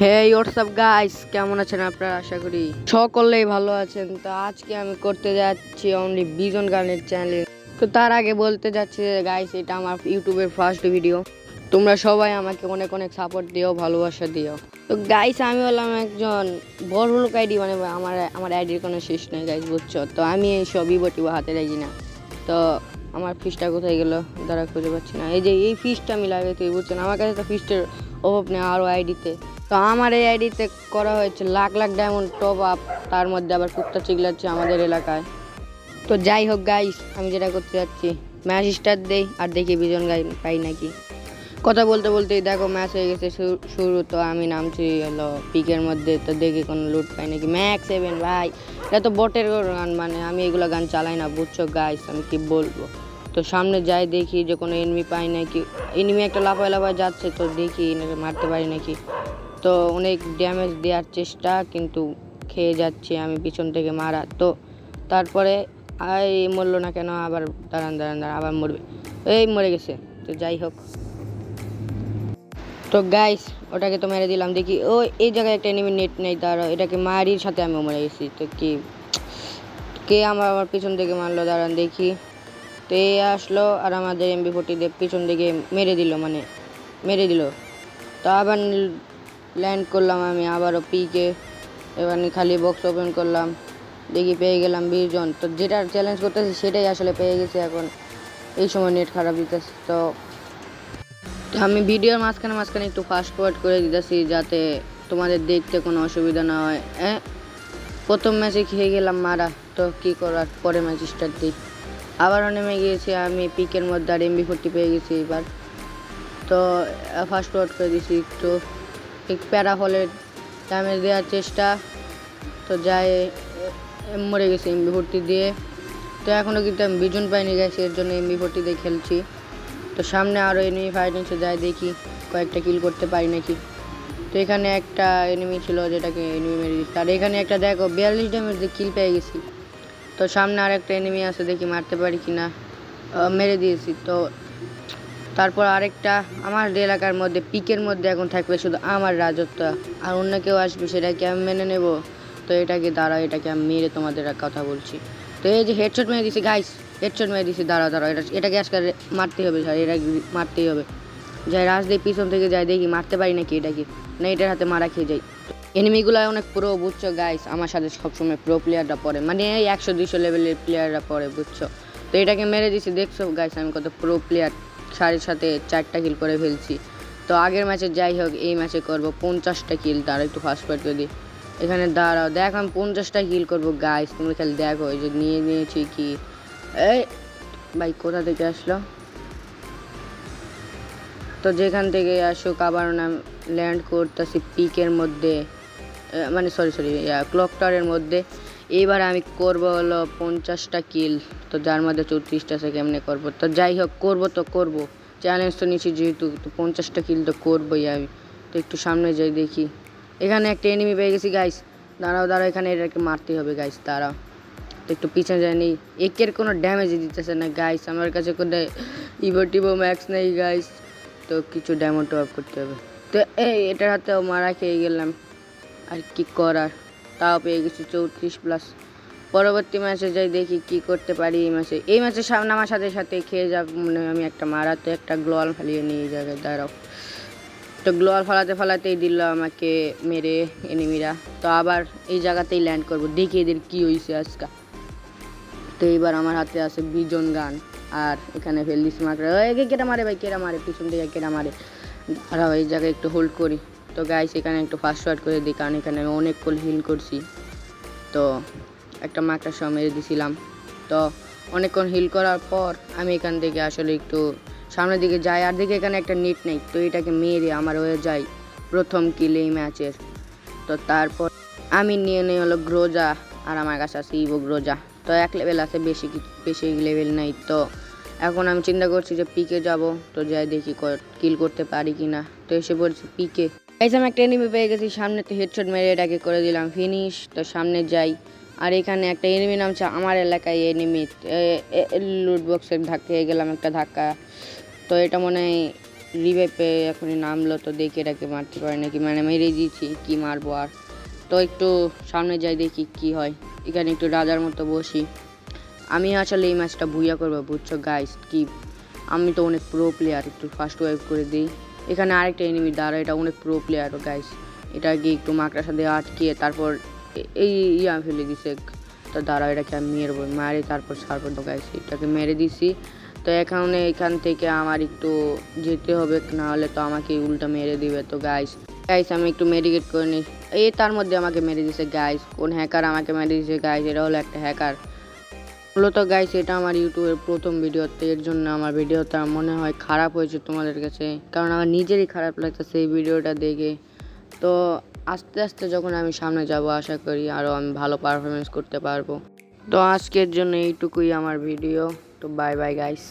হে WhatsApp guys, কেমন আছেন আপনারা? আশা করি সকলেই ভালো আছেন। তো আজকে আমি করতে যাচ্ছি অনলি বিজন গানের চ্যানেল। তো তার আগে বলতে যাচ্ছি গাইস, এটা আমার ইউটিউবের ফার্স্ট ভিডিও। তোমরা সবাই আমাকে অনেক অনেক সাপোর্ট দিও, ভালোবাসা দিও। তো গাইস, আমি হলাম একজন বড় লোক আইডি, মানে আমার আইডির কোনো শেষ নেই গাইস, বুঝছো? তো আমি এই সবই বটিব হাতে রাখি না। তো আমার ফিসটা কোথায় গেল দাঁড়া, খুঁজে পাচ্ছি না। এই যে এই ফিসটা আমি লাগাইতে, বুঝছেন? আমার কাছে তো ফিসটের অভাব নেই আরও আইডিতে। তো আমার এই আইডিতে করা হয়েছে lakh lakh diamond top up, তার মধ্যে আবার কুত্তা চিগলাচ্ছে আমাদের এলাকায়। তো যাই হোক গাইস, আমি যেটা করতে যাচ্ছি, ম্যাচ স্টার্ট দেই আর দেখি বিজন গাই পাই নাকি। কথা বলতে বলতেই দেখো ম্যাচ হয়ে গেছে শুরু। তো আমি নামছি হলো পিকের মধ্যে, তো দেখি কোনো লুট পাই নাকি। ম্যাক্স 7 ভাই, এটা তো বটের গান, মানে আমি এগুলো গান চালাই না, বুঝছো গাইস? আমি কি বলবো। তো সামনে যাই, দেখি যে কোনো এনিমি পাই নাকি। এনিমি একটা লাফায় লাফায় যাচ্ছে, তো দেখি মারতে পারি নাকি। তো অনেক ড্যামেজ দেওয়ার চেষ্টা, কিন্তু খেয়ে যাচ্ছি আমি পিছন থেকে মারা। তো তারপরে মরলো না কেন? আবার দাঁড়ান দাঁড়ান দাঁড়ান, আবার মরবে। এই মরে গেছে। তো যাই হোক, তো গাইস ওটাকে তো মেরে দিলাম। দেখি ও এই জায়গায় একটা এনিমি নেট নেই, তার এটাকে মারির সাথে আমিও মরে গেছি। তো কি কে আমার পিছন থেকে মারলো, দাঁড়ান দেখি। তো এ আসলো আর আমাদের MP40 দিয়ে পিছন দিকে মেরে দিল, মানে মেরে দিল। তো আবার ল্যান্ড করলাম আমি আবারও পিকে। এবার খালি বক্স ওপেন করলাম, দেখি পেয়ে গেলাম 20 জন। তো যেটা চ্যালেঞ্জ করতেছি সেটাই আসলে পেয়ে গেছি। এখন এই সময় নেট খারাপ দিতেছে, তো আমি ভিডিওর মাঝখানে মাঝখানে একটু ফাস্ট ফরওয়ার্ড করে দিতেছি, যাতে তোমাদের দেখতে কোনো অসুবিধা না হয়। প্রথম ম্যাচে খেয়ে গেলাম মারা, তো কী করার, পরে ম্যাচ স্টার্ট দিই। আবারও নেমে গিয়েছি আমি পিকের মধ্যে, আর MP40 পেয়ে গেছি এবার। তো ফাস্ট ফরওয়ার্ড করে দিয়েছি একটু প্যারা হলে ড্যামেজ দেওয়ার চেষ্টা। তো যাই মরে গেছি MP40 দিয়ে। তো এখনও কিন্তু আমি বিজন পাইনি গেছি, এর জন্য MP40 দিয়ে খেলছি। তো সামনে আরও এনিমি ফাইট নিচ্ছে, যাই দেখি কয়েকটা কিল করতে পারি নাকি। তো এখানে একটা এনিমি ছিল, যেটাকে এনিমি মেরে দিচ্ছে। আর এখানে একটা দেখো 42 ড্যামেজ দিয়ে কিল পেয়ে গেছি। তো সামনে আর একটা এনিমি আছে, দেখি মারতে পারি কি না। মেরে দিয়েছি। তো তারপর আরেকটা আমার এলাকার মধ্যে পিকের মধ্যে এখন থাকবে শুধু আমার রাজত্ব, আর অন্য কেউ আসবে সেটাকে আমি মেনে নেব? তো এটাকে দাঁড়াও, এটাকে আমি মেরে তোমাদের কথা বলছি। তো এই যে হেডশট মেরে দিছি গাইস, হেডশট মেরে দিছি। দাঁড়াও দাঁড়াও, এটাকে আজকে মারতে হবে স্যার, এটা মারতেই হবে। যাই রাজ দিয়ে পিছন থেকে যাই, দেখি মারতে পারি নাকি এটাকে, না এটার হাতে মারা খেয়ে যাই। এনিমিগুলো অনেক প্রো, বুঝছো গাইস? আমার সাথে সবসময় প্রো প্লেয়াররা পড়ে, মানে এই 100-200 লেভেলের প্লেয়াররা পড়ে, বুঝছো? তো এটাকে মেরে দিছি, দেখছো গাইস আমি কত প্রো প্লেয়ার, সাথে 4টা কিল করে ফেলছি। তো আগের ম্যাচে যাই হোক, এই ম্যাচে করবো 50টা কিল। তার একটু ফাস্ট ফাইট করে দিই। এখানে দাঁড়াও, দেখ আমি 50টা কিল করবো গাইস, তুমি খালি দেখো। এই যে নিয়েছি কি, এই ভাই কোথা থেকে আসলো? তো যেখান থেকে আসুক, আবার নাম ল্যান্ড করতেছি পিকের মধ্যে, মানে সরি ক্লক টাওয়ারের মধ্যে। এইবার আমি করব হলো 50টা কিল। তো যার মধ্যে 34টা আছে, কেমনে করবো? তো যাই হোক, করবো চ্যালেঞ্জ তো নিচ্ছি যেহেতু, তো 50টা কিল তো করবোই আমি। তো একটু সামনে যাই, দেখি এখানে একটা এনিমি পেয়ে গেছি গাইস। দাঁড়াও, এখানে এটাকে মারতে হবে গাইস, দাঁড়াও। তো একটু পিছনে যায়নি, একের কোনো ড্যামেজই দিতেছে না গাইস। আমার কাছে কোনো ইভো ম্যাক্স নেই গাইস, তো কিছু ড্যামো টপ করতে হবে। তো এটার হাতেও মারা খেয়ে গেলাম, আর কি করার। তাও পেয়ে গেছি 34+। পরবর্তী ম্যাচে যাই, দেখি কি করতে পারি এই ম্যাচে নামার সাথে সাথে খেয়ে যাব মনে হয় আমি একটা মারা। তো একটা গ্লোয়াল ফালিয়ে নিয়ে এই জায়গায় দাঁড়াও। তো গ্লোয়াল ফালাতেই দিল আমাকে মেরে এনিমিরা। তো আবার এই জায়গাতেই ল্যান্ড করব, দেখি এদের কি হয়েছে আজকে। তো এইবার আমার হাতে আছে বিজন গান, আর এখানে ফেললি স্মার্ট। কেটা মারে ভাই, কেটা মারে পিছন থেকে, কেটা মারে। আর এই জায়গায় একটু হোল্ড করি। তো গাইস এখানে একটু ফাস্ট ফরওয়ার্ড করে দিই, কারণ এখানে আমি অনেক কল হিল করছি। তো একটা মাকড়ার সহ মেরে দিছিলাম। তো অনেকক্ষণ হিল করার পর আমি এখান থেকে আসলে একটু সামনের দিকে যাই, আর দিকে এখানে একটা নেট নেই। তো এটাকে মেরে আমার হয়ে যায় প্রথম কিল এই ম্যাচের। তো তারপর আমি নিয়ে নিই হলো গ্রোজা, আর আমার কাছে আছে ইভো গ্রোজা। তো 1 লেভেল আছে, বেশি লেভেল নেই। তো এখন আমি চিন্তা করছি যে পিকে যাব। তো যাই দেখি কিল করতে পারি কি না। তো এসে পড়ছি পিকে। গাইস আমি একটা এনিমি পেয়ে গেছি সামনেতে, হেডশট মেরে এটাকে করে দিলাম ফিনিশ। তো সামনে যাই, আর এখানে একটা এনিমি নামছে আমার এলাকায়। এনিমি লুট বক্সের ধাক্কা খেয়ে গেলাম একটা ধাক্কা। তো এটা মনে হয় রিভাইভ পেয়ে এখনই নামলো, তো দেখি এটাকে মারতে পারে নাকি, মানে মেরে দিয়েছি, কি মারবো আর। তো একটু সামনে যাই দেখি কি হয়। এখানে একটু রাজার মতো বসি। আমি আসলে এই ম্যাচটা ভুইয়া করবো, বুঝছো গাইস, কি আমি তো অনেক প্রো প্লেয়ার। একটু ফার্স্ট ওয়াইভ করে দিই। এখানে আরেকটা এনিমি দাঁড়া, এটা অনেক প্রো প্লেয়ারও গাইস। এটা গিয়ে একটু মাকড়ার সাথে আটকিয়ে তারপর এই ইয়া ফেলে দিছে। তো দাঁড়া, এটাকে আমি মেরবো, মারি তারপর ছাড়বো। তো গাইস এটাকে মেরে দিছি। তো এখান থেকে আমার একটু যেতে হবে, না হলে তো আমাকে উল্টা মেরে দিবে। তো গাইস আমি একটু মেডিকেট করে নিই। তার মধ্যে আমাকে মেরে দিছে গাইস। কোন হ্যাকার আমাকে মেরে দিছে গাইস, এটা হলো একটা হ্যাকার। মূলত গাইস এটা আমার ইউটিউবের প্রথম ভিডিওতে, এর জন্য আমার ভিডিওটা মনে হয় খারাপ হয়েছে তোমাদের কাছে, কারণ আমার নিজেরই খারাপ লাগতেছে এই ভিডিওটা দেখে। তো আস্তে আস্তে যখন আমি সামনে যাব, আশা করি আরও আমি ভালো পারফরমেন্স করতে পারবো। তো আজকের জন্য এইটুকুই আমার ভিডিও। তো বাই বাই গাইস।